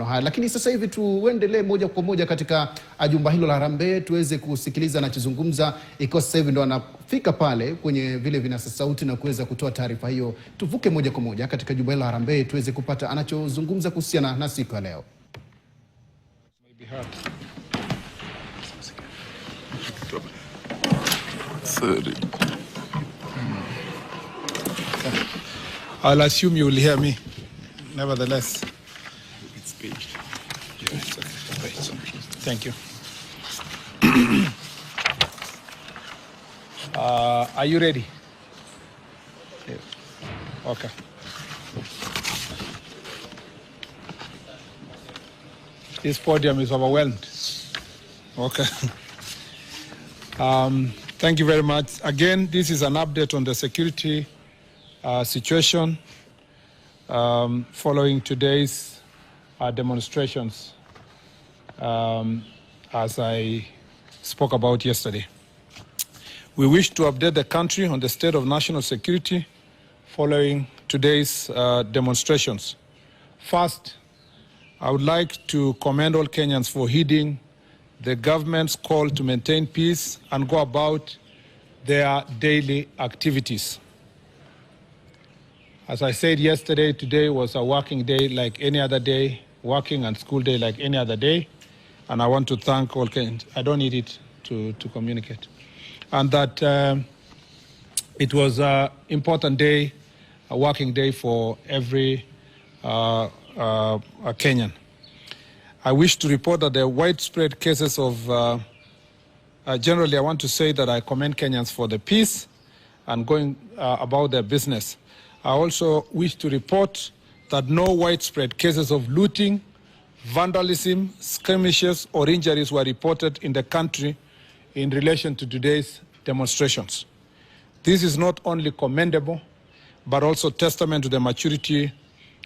haya. Lakini sasa hivi tuendelee moja kwa moja katika jumba hilo la Harambee tuweze kusikiliza anachozungumza, ikiwa sasa hivi ndo anafika pale kwenye vile vinasa sauti na kuweza kutoa taarifa hiyo. Tuvuke moja kwa moja katika jumba hilo la Harambee tuweze kupata anachozungumza kuhusiana na siku ya leo. I'll assume you will hear me, nevertheless. Thank you. Are you ready? Yeah. Okay. This podium is overwhelmed. Okay. Thank you very much. Again, this is an update on the security situation following today's demonstrations, as I spoke about yesterday. We wish to update the country on the state of national security following today's demonstrations. First, I would like to commend all Kenyans for heeding the government's call to maintain peace and go about their daily activities. As I said yesterday, today was a working day like any other day, working and school day like any other day. And I want to thank all Kenyans. I don't need it to communicate. And that it was an important day, a working day for every Kenyan. I wish to report that the widespread cases of, generally I want to say that I commend Kenyans for the peace and going about their business. I also wish to report that no widespread cases of looting, vandalism, skirmishes or injuries were reported in the country in relation to today's demonstrations. This is not only commendable, but also testament to the maturity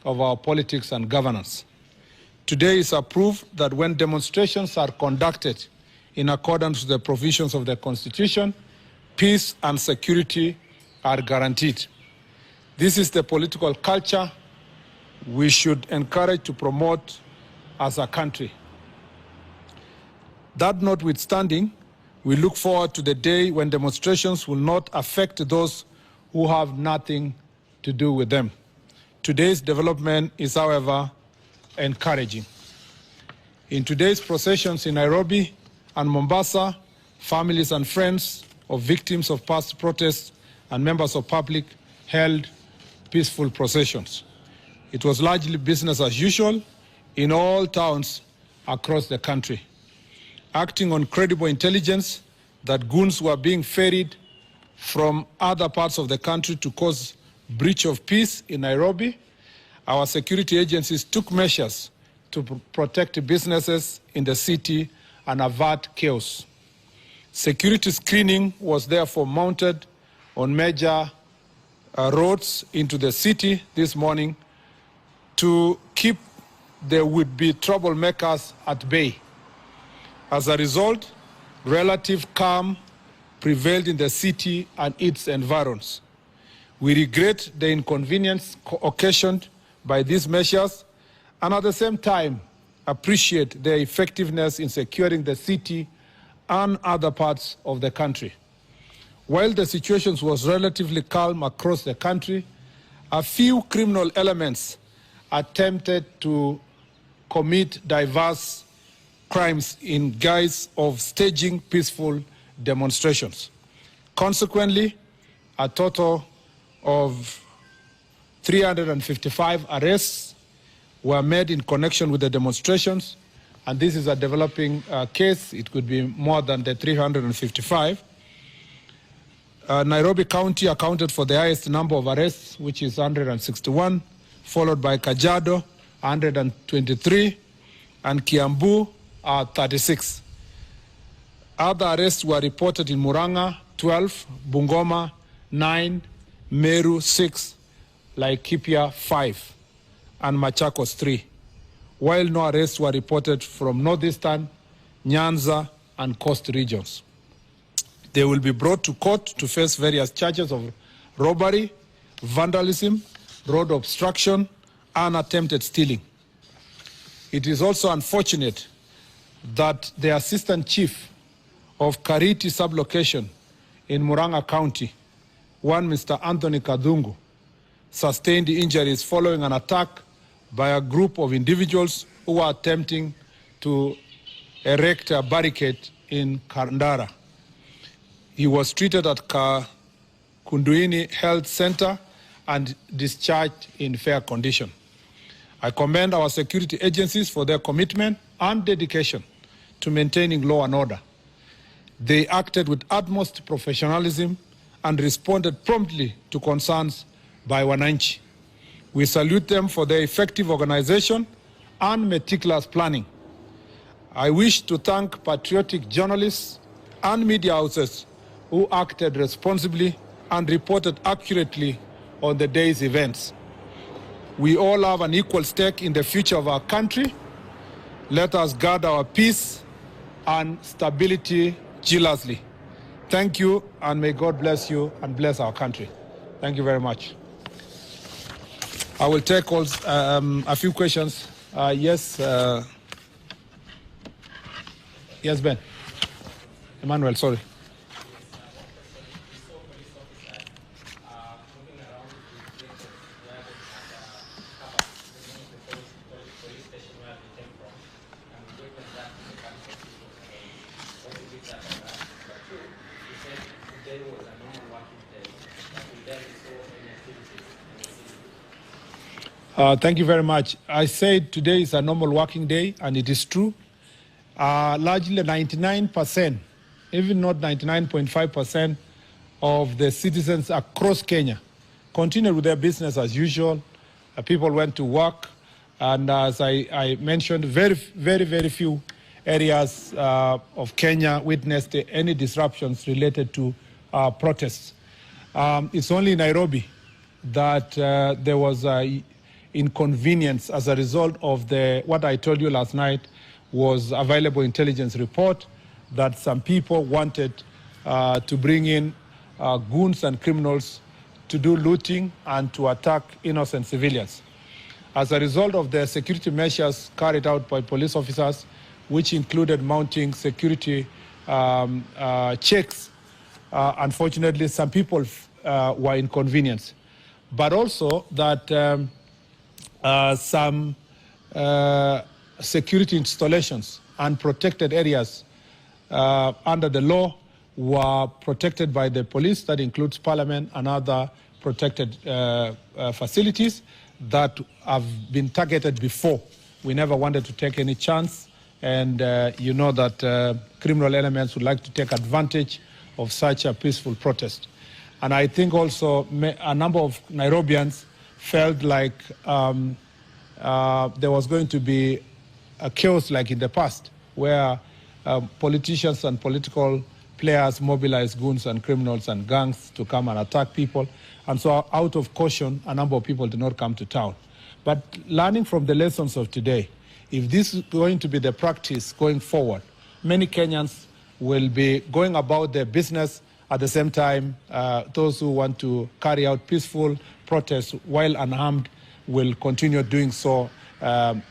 of our politics and governance. Today is a proof that when demonstrations are conducted in accordance with the provisions of the Constitution, peace and security are guaranteed. This is the political culture we should encourage to promote as a country. That notwithstanding, we look forward to the day when demonstrations will not affect those who have nothing to do with them. Today's development is, however, encouraging. In today's processions in Nairobi and Mombasa, families and friends of victims of past protests and members of public held peaceful processions. It was largely business as usual in all towns across the country. Acting on credible intelligence that goons were being ferried from other parts of the country to cause breach of peace in Nairobi, our security agencies took measures to protect businesses in the city and avert chaos. Security screening was therefore mounted on major roads into the city this morning to keep the would-be troublemakers at bay. As a result, relative calm prevailed in the city and its environs. We regret the inconvenience occasioned by these measures and at the same time appreciate their effectiveness in securing the city and other parts of the country. While the situation was relatively calm across the country, a few criminal elements attempted to commit diverse crimes in guise of staging peaceful demonstrations. Consequently, a total of 355 arrests were made in connection with the demonstrations, and this is a developing case. It could be more than the 355. Nairobi County accounted for the highest number of arrests, which is 161, followed by Kajiado, 123, and Kiambu, 36. Other arrests were reported in Murang'a, 12, Bungoma, 9, Meru, 6, Laikipia, 5, and Machakos, 3, while no arrests were reported from northeastern, Nyanza, and coast regions. They will be brought to court to face various charges of robbery, vandalism, road obstruction, and attempted stealing. It is also unfortunate that the Assistant Chief of Kariti Sublocation in Murang'a County, one Mr. Anthony Kadungu, sustained injuries following an attack by a group of individuals who were attempting to erect a barricade in Kandara. He was treated at Kunduini Health Center and discharged in fair condition. I commend our security agencies for their commitment and dedication to maintaining law and order. They acted with utmost professionalism and responded promptly to concerns by wananchi. We salute them for their effective organization and meticulous planning. I wish to thank patriotic journalists and media houses who acted responsibly and reported accurately on the day's events. We all have an equal stake in the future of our country. Let us guard our peace and stability jealously. Thank you, and may God bless you and bless our country. Thank you very much. I will take also, a few questions. Yes, Ben. Emmanuel, sorry. Thank you very much. I said today is a normal working day, and it is true. Largely 99%, even not 99.5% of the citizens across Kenya continued with their business as usual. People went to work, and as I mentioned, very few areas of Kenya witnessed any disruptions related to protests. It's only in Nairobi that there was a inconvenience as a result of what I told you last night was available intelligence report that some people wanted to bring in goons and criminals to do looting and to attack innocent civilians. As a result of the security measures carried out by police officers, which included mounting security checks, unfortunately some people were inconvenienced. But also that some security installations and protected areas under the law were protected by the police. That includes Parliament and other protected facilities that have been targeted before. We never wanted to take any chance, and you know that criminal elements would like to take advantage of such a peaceful protest. And I think also a number of Nairobians felt like there was going to be a chaos like in the past, where politicians and political players mobilized goons and criminals and gangs to come and attack people. And so out of caution, a number of people did not come to town. But learning from the lessons of today, if this is going to be the practice going forward, many Kenyans will be going about their business. At the same time, those who want to carry out peaceful protests while unarmed will continue doing so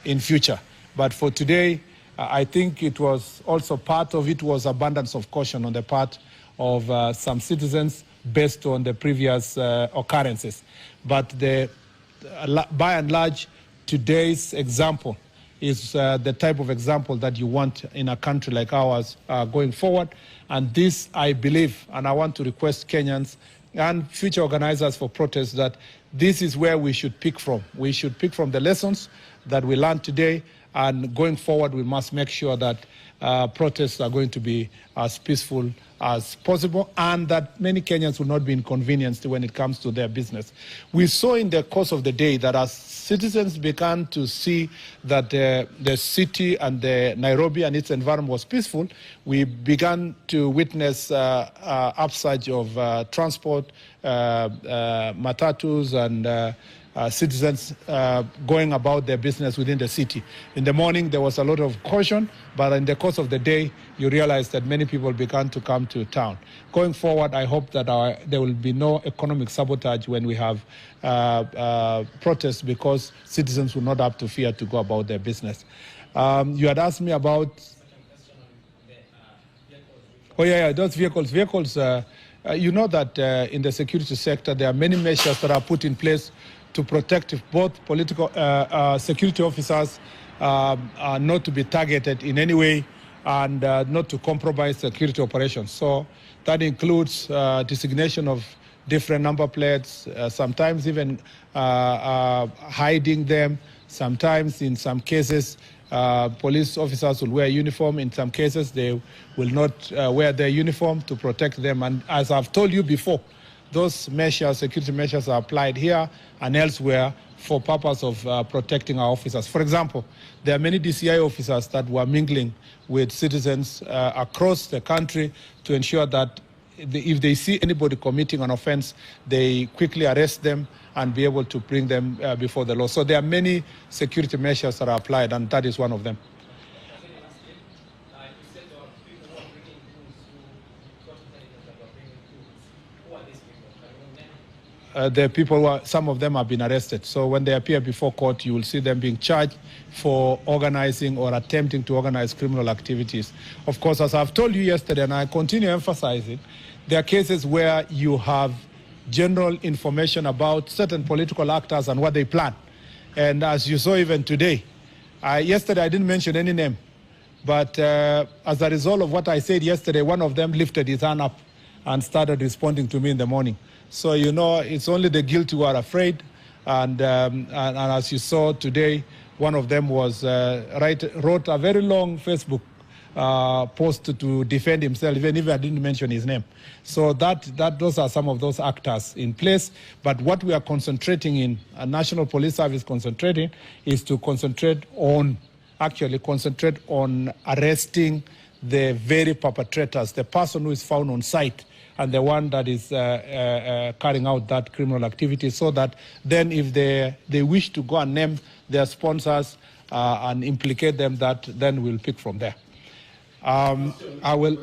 in future. But for today, I think it was also part of it was abundance of caution on the part of some citizens based on the previous occurrences. But by and large, today's example is the type of example that you want in a country like ours going forward. And this, I believe, and I want to request Kenyans and future organizers for protests that this is where we should pick from. We should pick from the lessons that we learned today, and going forward we must make sure that protests are going to be as peaceful as possible, and that many Kenyans will not be inconvenienced when it comes to their business. We saw in the course of the day that as citizens began to see that the city and the Nairobi and its environment was peaceful, we began to witness upsurge of transport, matatus citizens going about their business within the city. In the morning, there was a lot of caution, but in the course of the day, you realize that many people began to come to town. Going forward, I hope that there will be no economic sabotage when we have protests, because citizens will not have to fear to go about their business. You had asked me about... Oh, yeah, those vehicles. You know that in the security sector, there are many measures that are put in place to protect both political security officers not to be targeted in any way and not to compromise security operations. So that includes designation of different number plates, sometimes even hiding them. Sometimes, in some cases, police officers will wear a uniform. In some cases, they will not wear their uniform to protect them. And as I've told you before, those measures, security measures, are applied here and elsewhere for purpose of protecting our officers. For example, there are many DCI officers that were mingling with citizens across the country to ensure that if they see anybody committing an offense, they quickly arrest them and be able to bring them before the law. So there are many security measures that are applied, and that is one of them. The people, some of them have been arrested. So when they appear before court, you will see them being charged for organizing or attempting to organize criminal activities. Of course, as I've told you yesterday, and I continue emphasizing, there are cases where you have general information about certain political actors and what they plan. And as you saw even today, yesterday I didn't mention any name, but as a result of what I said yesterday, one of them lifted his hand up and started responding to me in the morning. So, you know, it's only the guilty who are afraid. And as you saw today, one of them was wrote a very long Facebook post to defend himself, even if I didn't mention his name. So those are some of those actors in place. But what we are concentrating in, National Police Service concentrating, is to concentrate on arresting the very perpetrators, the person who is found on site, and the one that is carrying out that criminal activity, so that then if they wish to go and name their sponsors and implicate them, that then we'll pick from there. I will...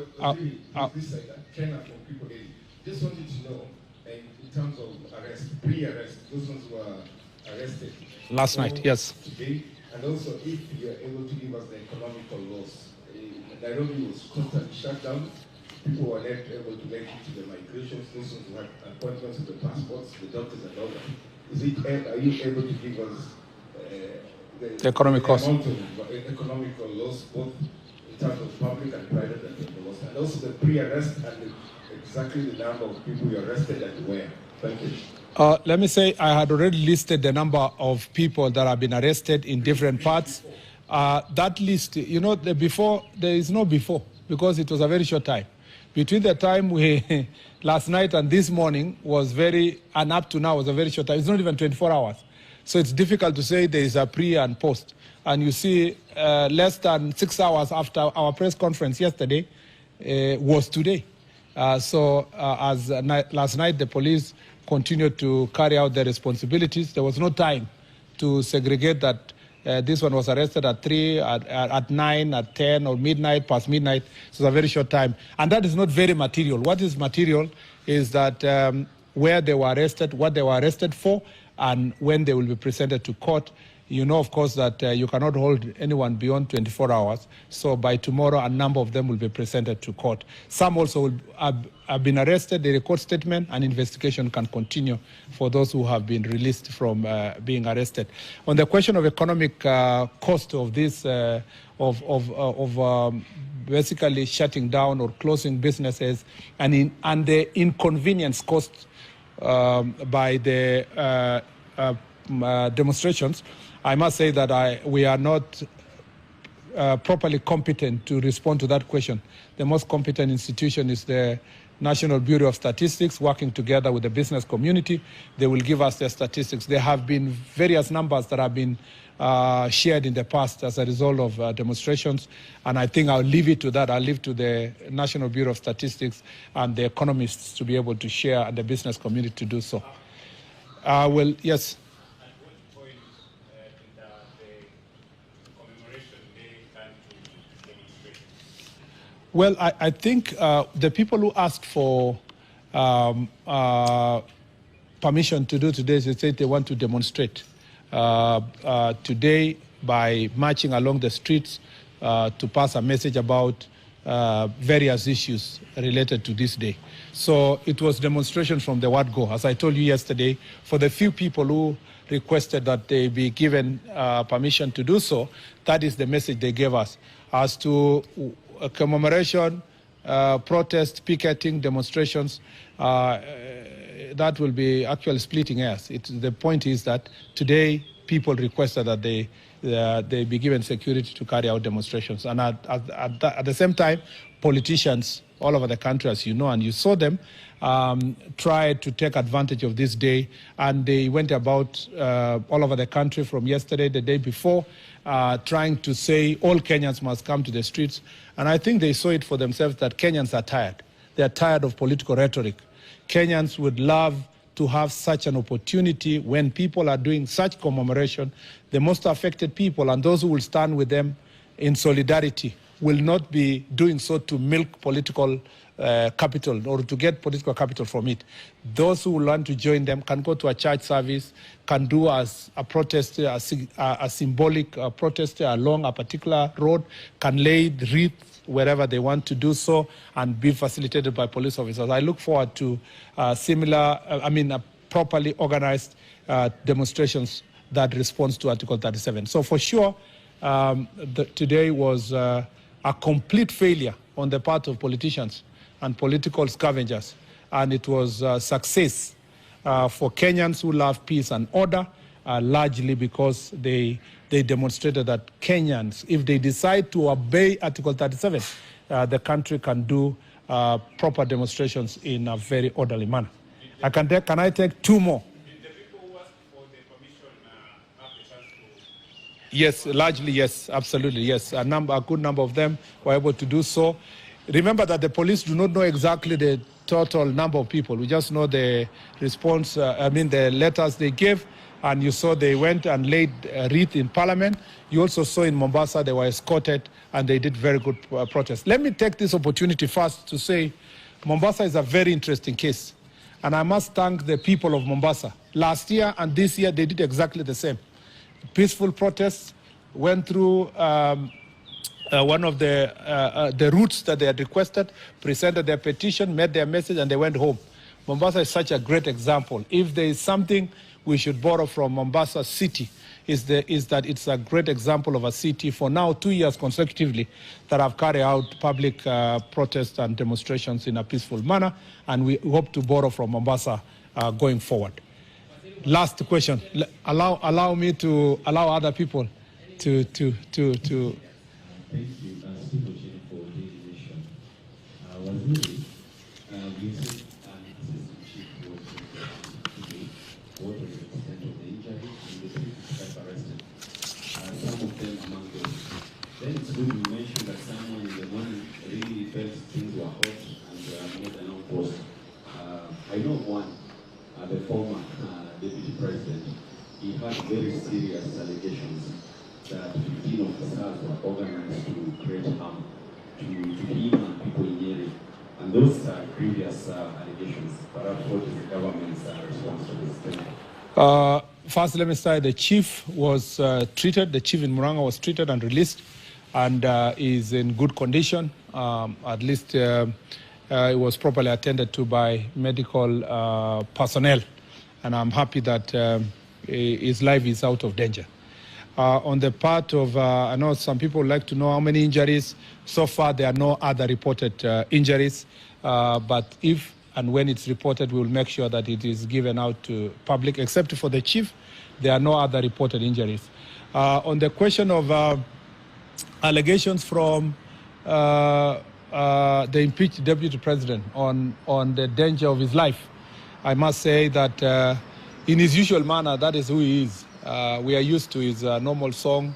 Just wanted to know, in terms of arrest, pre-arrest, those ones who were arrested last night, yes. Today, and also if you are able to give us the economical loss. Nairobi was totally shut down. People were not able to make it to the migrations. Those ones who had appointments with the passports, the doctors and all that. Are you able to give us the economic cost? Amount of economical loss, both in terms of public and private loss, and also the pre-arrest and exactly the number of people you arrested and where? Thank you. Let me say I had already listed the number of people that have been arrested in different parts. That list, you know, there is no before, because it was a very short time. Between the time we, last night and this morning and up to now was a very short time. It's not even 24 hours. So it's difficult to say there is a pre and post. And you see, less than 6 hours after our press conference yesterday was today. As last night the police continued to carry out their responsibilities, there was no time to segregate that this one was arrested at 3, at 9, at 10, or midnight, past midnight. So it's a very short time. And that is not very material. What is material is that where they were arrested, what they were arrested for, and when they will be presented to court. You know, of course, that you cannot hold anyone beyond 24 hours. So by tomorrow, a number of them will be presented to court. Some also have been arrested. They record statement, and investigation can continue for those who have been released from being arrested. On the question of economic cost of this, basically shutting down or closing businesses, and the inconvenience caused by the demonstrations, I must say that we are not properly competent to respond to that question. The most competent institution is the National Bureau of Statistics, working together with the business community. They will give us their statistics. There have been various numbers that have been shared in the past as a result of demonstrations, and I think I'll leave it to that. I'll leave to the National Bureau of Statistics and the economists to be able to share, and the business community to do so. Yes. Well, I think the people who asked for permission to do today, they said they want to demonstrate today by marching along the streets to pass a message about various issues related to this day. So it was demonstration from the word go. As I told you yesterday, for the few people who requested that they be given permission to do so, that is the message they gave us. As to commemoration, protest, picketing, demonstrations, that will be actually splitting hairs. The point is that today people requested that they be given security to carry out demonstrations. And at the same time, politicians all over the country, as you know, and you saw them, tried to take advantage of this day. And they went about all over the country from yesterday, the day before, trying to say all Kenyans must come to the streets. And I think they saw it for themselves that Kenyans are tired. They are tired of political rhetoric. Kenyans would love to have such an opportunity when people are doing such commemoration. The most affected people and those who will stand with them in solidarity will not be doing so to milk political capital or to get political capital from it. Those who will want to join them can go to a church service, can do as a protest, a symbolic protest along a particular road, can lay wreaths wherever they want to do so and be facilitated by police officers. I look forward to properly organized demonstrations that responds to Article 37. So for sure, today was a complete failure on the part of politicians and political scavengers. And it was a success for Kenyans who love peace and order, largely because they demonstrated that Kenyans, if they decide to obey Article 37, the country can do proper demonstrations in a very orderly manner. Can I take two more? Did the people who asked for the permission have the chance to? Yes, largely yes, absolutely yes. A good number of them were able to do so. Remember that the police do not know exactly the total number of people. We just know the response, the letters they gave, and you saw they went and laid a wreath in Parliament. You also saw in Mombasa they were escorted and they did very good protest. Let me take this opportunity first to say Mombasa is a very interesting case. And I must thank the people of Mombasa. Last year and this year, they did exactly the same. Peaceful protests, went through one of the routes that they had requested, presented their petition, made their message, and they went home. Mombasa is such a great example. If there is something we should borrow from Mombasa city, is that it's a great example of a city for now 2 years consecutively that have carried out public protests and demonstrations in a peaceful manner, and we hope to borrow from Mombasa going forward. Last question. Allow me to allow other people to. Thank you, Siduu, for the nation. Waziri, we see an assistant chief was today. What was the extent of the injury and the 355 arrested? Some of them among them. Then it's good you mentioned that someone in the morning really felt things were hot and made an outpost. I know of one, the former deputy president. He had very serious allegations that 15 officers were organized to create harm to him and people in Nyeri. And those are previous allegations. Perhaps what is the government's response to this? First, let me start. The chief was treated. The chief in Murang'a was treated and released, and is in good condition. At least it was properly attended to by medical personnel, and I'm happy that his life is out of danger. On the part of, I know some people would like to know how many injuries. So far, there are no other reported injuries, but if and when it's reported, we will make sure that it is given out to public. Except for the chief, there are no other reported injuries. On the question of allegations from the impeached deputy president on the danger of his life, I must say that in his usual manner, that is who he is. We are used to his normal song.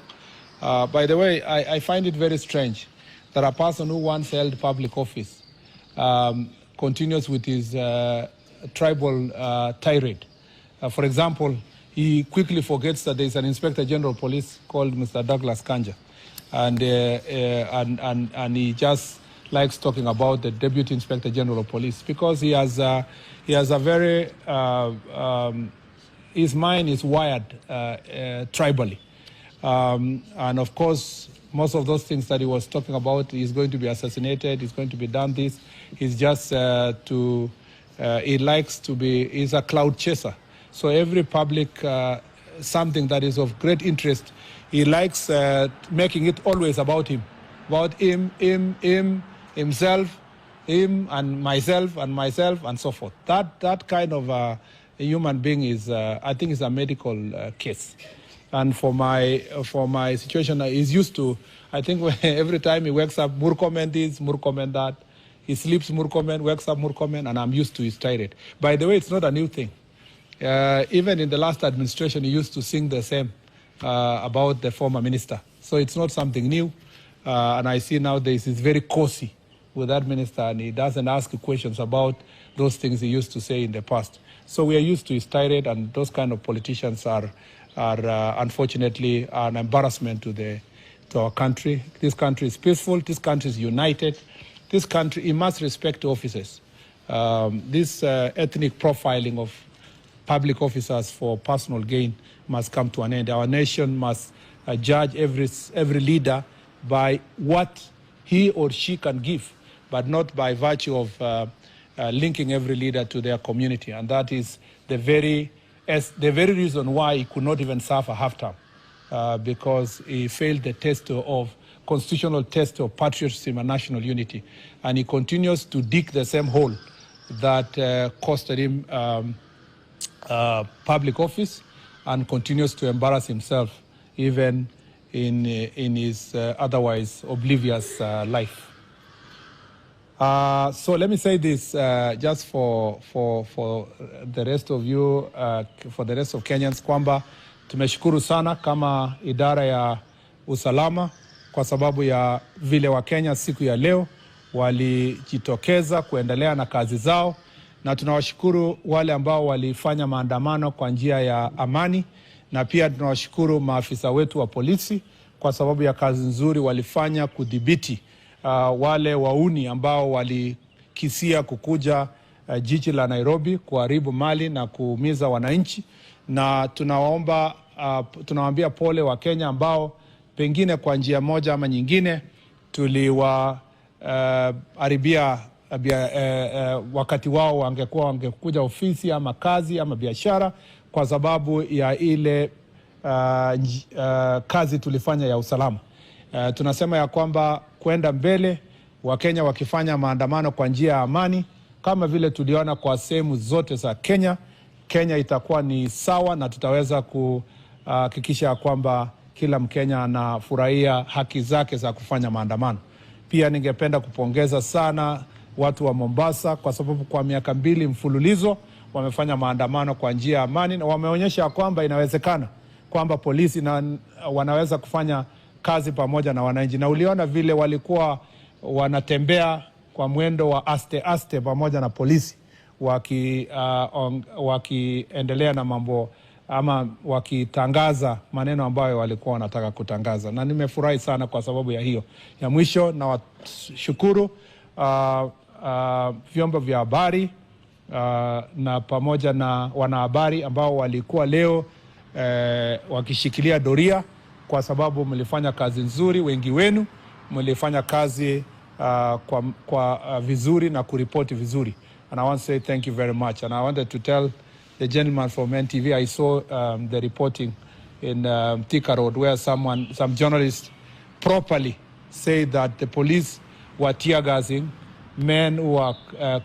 By the way, I find it very strange that a person who once held public office continues with his tribal tirade. For example, he quickly forgets that there is an Inspector General of Police called Mr. Douglas Kanja, and he just likes talking about the Deputy Inspector General of Police because he has a very, his mind is wired tribally. And of course, most of those things that he was talking about, he's going to be assassinated, he's going to be done this. He's just he likes to be, he's a cloud chaser. So every public, something that is of great interest, he likes making it always about him, himself, him and myself, and so forth. That kind of a human being is, I think, is a medical case. And for my situation, he's used to, I think every time he wakes up, Murkomen this, Murkomen that. He sleeps Murkomen, wakes up Murkomen, and I'm used to his tirade. By the way, it's not a new thing. Even in the last administration, he used to sing the same about the former minister. So it's not something new. And I see nowadays he's very cozy with that minister, and he doesn't ask questions about those things he used to say in the past. So we are used to his tirade, and those kind of politicians are unfortunately an embarrassment to our country. This country is peaceful. This country is united. This country, it must respect officers. This ethnic profiling of public officers for personal gain must come to an end. Our nation must judge every leader by what he or she can give, but not by virtue of linking every leader to their community. And that is the very reason why he could not even serve a half-term, because he failed the test of constitutional test of patriotism and national unity. And he continues to dig the same hole that costed him public office, and continues to embarrass himself even in his otherwise oblivious life. So let me say this just for the rest of you, for the rest of Kenyans, kwamba tumeshukuru sana kama idara ya usalama kwa sababu ya vile wa Kenya siku ya leo walijitokeza kuendelea na kazi zao, na tunawashukuru wale ambao walifanya maandamano kwa njia ya amani, na pia tunawashukuru maafisa wetu wa polisi kwa sababu ya kazi nzuri walifanya kudhibiti wale wauni ambao walikisia kukuja jiji la Nairobi kuharibu mali na kuumiza wananchi. Na tunawaambia pole wa Kenya ambao pengine kwa njia moja ama nyingine tuliwaharibia wakati wao wangekuja ofisi ama kazi ama biashara kwa sababu ya ile kazi tulifanya ya usalama. Tunasema ya kwamba kwenda mbele, Wakenya wakifanya maandamano kwa njia ya amani kama vile tuliona kwa sehemu zote za Kenya, Kenya itakuwa ni sawa, na tutaweza kuhakikisha kwamba kila Mkenya anafurahia haki zake za kufanya maandamano. Pia ningependa kupongeza sana watu wa Mombasa kwa sababu kwa miaka 2 mfululizo wamefanya maandamano kwa njia ya amani, na wameonyesha kwamba inawezekana kwamba polisi wanaweza kufanya kazi pamoja na wananchi. Na uliona vile walikuwa wanatembea kwa mwendo wa aste pamoja na polisi wakiendelea na mambo ama wakitangaza maneno ambayo walikuwa wanataka kutangaza, na nimefurahi sana kwa sababu ya hiyo. Ya mwisho, na washukuru vyombo vya habari na pamoja na wanahabari ambao walikuwa leo wakishikilia doria, kwa sababu mlifanya kazi nzuri. Wengi wenu mlifanya kazi kwa vizuri na kuripoti vizuri, and I want to say thank you very much. And I wanted to tell the gentleman from NTV, I saw the reporting in Thika Road where some journalists properly say that the police were tear gassing men who are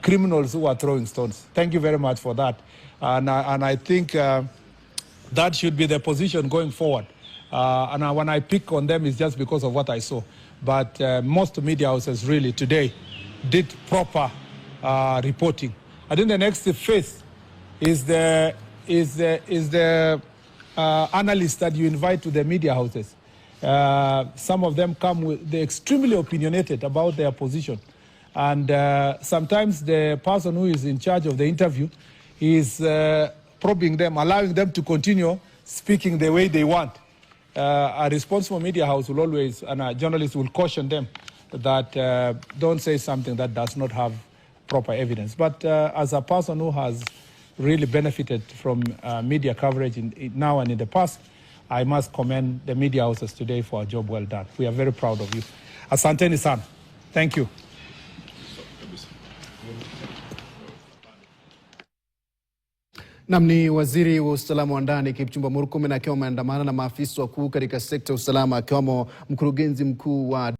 criminals who are throwing stones. Thank you very much for that. And I think that should be the position going forward. And when I pick on them, it's just because of what I saw. But most media houses really today did proper reporting. I think the next phase is the analysts that you invite to the media houses. Some of them they're extremely opinionated about their position. And sometimes the person who is in charge of the interview is probing them, allowing them to continue speaking the way they want. A responsible media house will always, and a journalist will caution them that don't say something that does not have proper evidence. But as a person who has really benefited from media coverage now and in the past, I must commend the media houses today for a job well done. We are very proud of you. Asanteni sana. Thank you. Ni waziri wa usalama wa ndani Kipchumba Murkomen akiwa ameandamana na maafisa wakuu katika sekta ya usalama akiwamo mkurugenzi mkuu wa